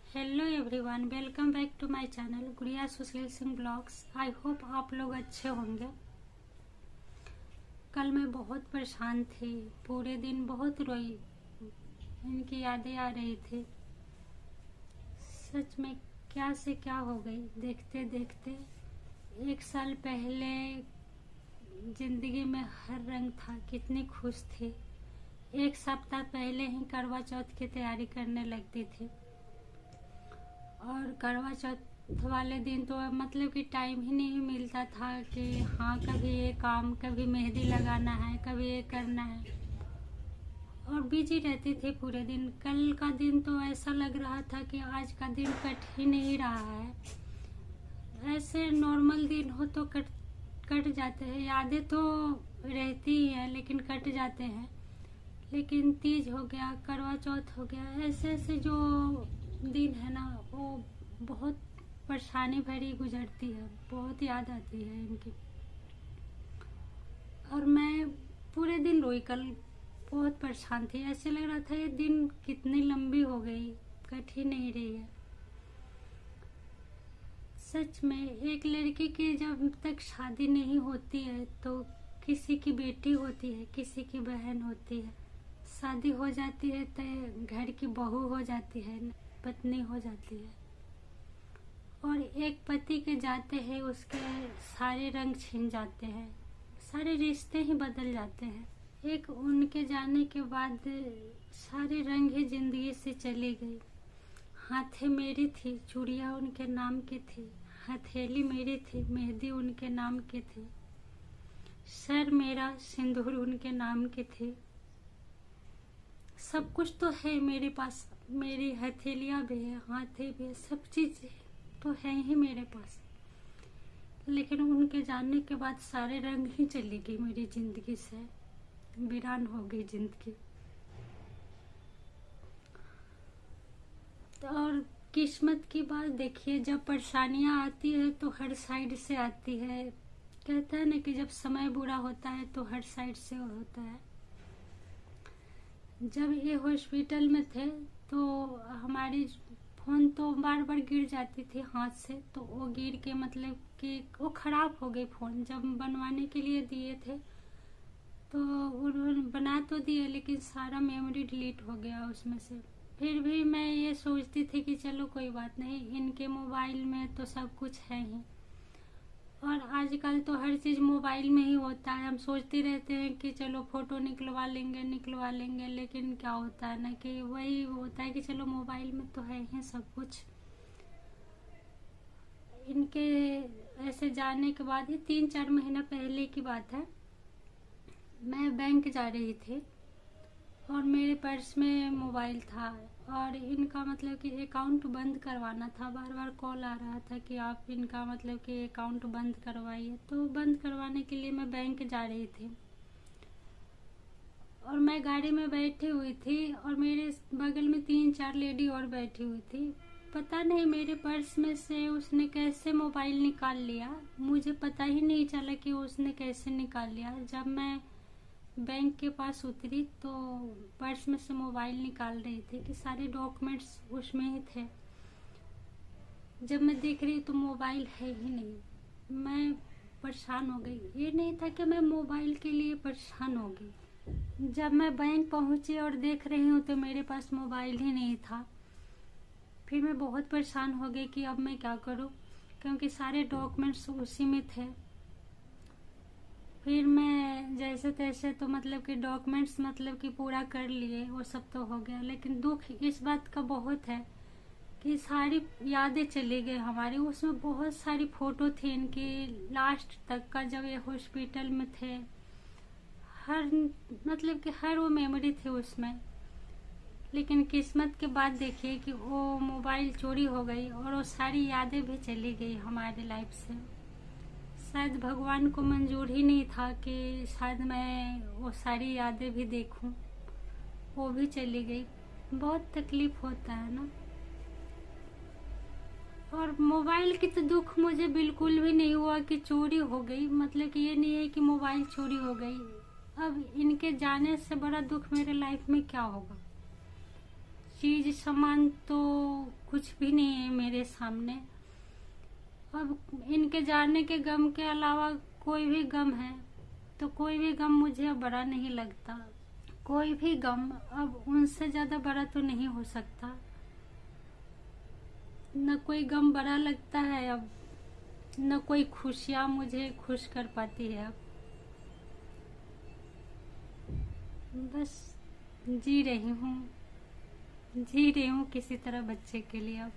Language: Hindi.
Hello everyone, welcome back to my channel Gudiya Sushil Singh blogs. I hope आप लोग अच्छे होंगे। कल मैं बहुत परेशान थी, पूरे दिन बहुत रोई, इनकी यादें आ रही थी। सच में क्या से क्या हो गई देखते देखते। 1 साल पहले जिंदगी में हर रंग था, कितनी खुश थी। 1 सप्ताह पहले ही करवा चौथ की तैयारी करने लगती थी और करवा चौथ वाले दिन तो मतलब कि टाइम ही नहीं मिलता था कि हाँ कभी ये काम, कभी मेहंदी लगाना है, कभी ये करना है, और बिजी रहती थी पूरे दिन। कल का दिन तो ऐसा लग रहा था कि आज का दिन कट ही नहीं रहा है। ऐसे नॉर्मल दिन हो तो कट जाते हैं, यादें तो रहती ही है लेकिन कट जाते हैं। लेकिन तीज हो गया, करवा चौथ हो गया, ऐसे ऐसे जो दिन है ना वो बहुत परेशानी भरी गुजरती है, बहुत याद आती है इनकी। और मैं पूरे दिन रोई, कल बहुत परेशान थी। ऐसे लग रहा था ये दिन कितनी लंबी हो गई, कट ही नहीं रही है। सच में एक लड़की की जब तक शादी नहीं होती है तो किसी की बेटी होती है, किसी की बहन होती है। शादी हो जाती है तो घर की बहू हो जाती है, पत्नी हो जाती है। और एक पति के जाते हैं उसके सारे रंग छिन जाते हैं, सारे रिश्ते ही बदल जाते हैं। एक उनके जाने के बाद सारे रंग ही जिंदगी से चली गई। हाथे मेरी थी, चूड़ियाँ उनके नाम की थी, हथेली मेरी थी, मेहंदी उनके नाम की थी, सर मेरा, सिंदूर उनके नाम की थी। सब कुछ तो है मेरे पास, मेरी हथेलियाँ भी है, हाथे भी है, सब चीज तो है ही मेरे पास। लेकिन उनके जाने के बाद सारे रंग ही चली गई मेरी जिंदगी से, वीरान हो गई जिंदगी। और किस्मत की बात देखिए, जब परेशानियां आती है तो हर साइड से आती है। कहता है ना कि जब समय बुरा होता है तो हर साइड से होता है। जब ये हॉस्पिटल में थे तो हमारी फोन तो बार बार गिर जाती थी हाथ से, तो वो गिर के मतलब कि वो खराब हो गई फोन। जब बनवाने के लिए दिए थे तो उन्होंने बना तो दिए लेकिन सारा मेमोरी डिलीट हो गया उसमें से। फिर भी मैं ये सोचती थी कि चलो कोई बात नहीं, इनके मोबाइल में तो सब कुछ है ही। और आजकल तो हर चीज मोबाइल में ही होता है। हम सोचते रहते हैं कि चलो फोटो निकलवा लेंगे, लेकिन क्या होता है ना कि वही होता है कि चलो मोबाइल में तो है ही सब कुछ। इनके ऐसे जाने के बाद ही 3-4 महीना पहले की बात है, मैं बैंक जा रही थी और मेरे पर्स में मोबाइल था और इनका मतलब कि अकाउंट बंद करवाना था। बार बार कॉल आ रहा था कि आप इनका मतलब कि अकाउंट बंद करवाइए। तो बंद करवाने के लिए मैं बैंक जा रही थी और मैं गाड़ी में बैठी हुई थी और मेरे बगल में 3-4 लेडी और बैठी हुई थी। पता नहीं मेरे पर्स में से उसने कैसे मोबाइल निकाल लिया, मुझे पता ही नहीं चला कि उसने कैसे निकाल लिया। जब मैं बैंक के पास उतरी तो पर्स में से मोबाइल निकाल रही थी कि सारे डॉक्यूमेंट्स उसमें ही थे। जब मैं देख रही तो मोबाइल है ही नहीं। मैं परेशान हो गई। ये नहीं था कि मैं मोबाइल के लिए परेशान हो गई। जब मैं बैंक पहुंची और देख रही हूँ तो मेरे पास मोबाइल ही नहीं था। फिर मैं बहुत परेशान हो गई कि अब मैं क्या करूँ, क्योंकि सारे डॉक्यूमेंट्स उसी में थे। फिर मैं जैसे तैसे तो मतलब कि डॉक्यूमेंट्स मतलब कि पूरा कर लिए, वो सब तो हो गया। लेकिन दुख इस बात का बहुत है कि सारी यादें चली गई हमारी। उसमें बहुत सारी फोटो थी इनकी, लास्ट तक का जब ये हॉस्पिटल में थे, हर मतलब कि हर वो मेमोरी थी उसमें। लेकिन किस्मत के बाद देखिए कि वो मोबाइल चोरी हो गई और वो सारी यादें भी चली गई हमारी लाइफ से। शायद भगवान को मंजूर ही नहीं था कि शायद मैं वो सारी यादें भी देखूं, वो भी चली गई। बहुत तकलीफ होता है ना। और मोबाइल की तो दुख मुझे बिल्कुल भी नहीं हुआ कि चोरी हो गई, मतलब कि ये नहीं है कि मोबाइल चोरी हो गई। अब इनके जाने से बड़ा दुख मेरे लाइफ में क्या होगा। चीज सामान तो कुछ कुछ भी नहीं है मेरे सामने। अब इनके जाने के गम के अलावा कोई भी गम है तो कोई भी गम मुझे अब बड़ा नहीं लगता। कोई भी गम अब उनसे ज्यादा बड़ा तो नहीं हो सकता। न कोई गम बड़ा लगता है अब, न कोई खुशियाँ मुझे खुश कर पाती है अब। बस जी रही हूँ किसी तरह बच्चे के लिए अब।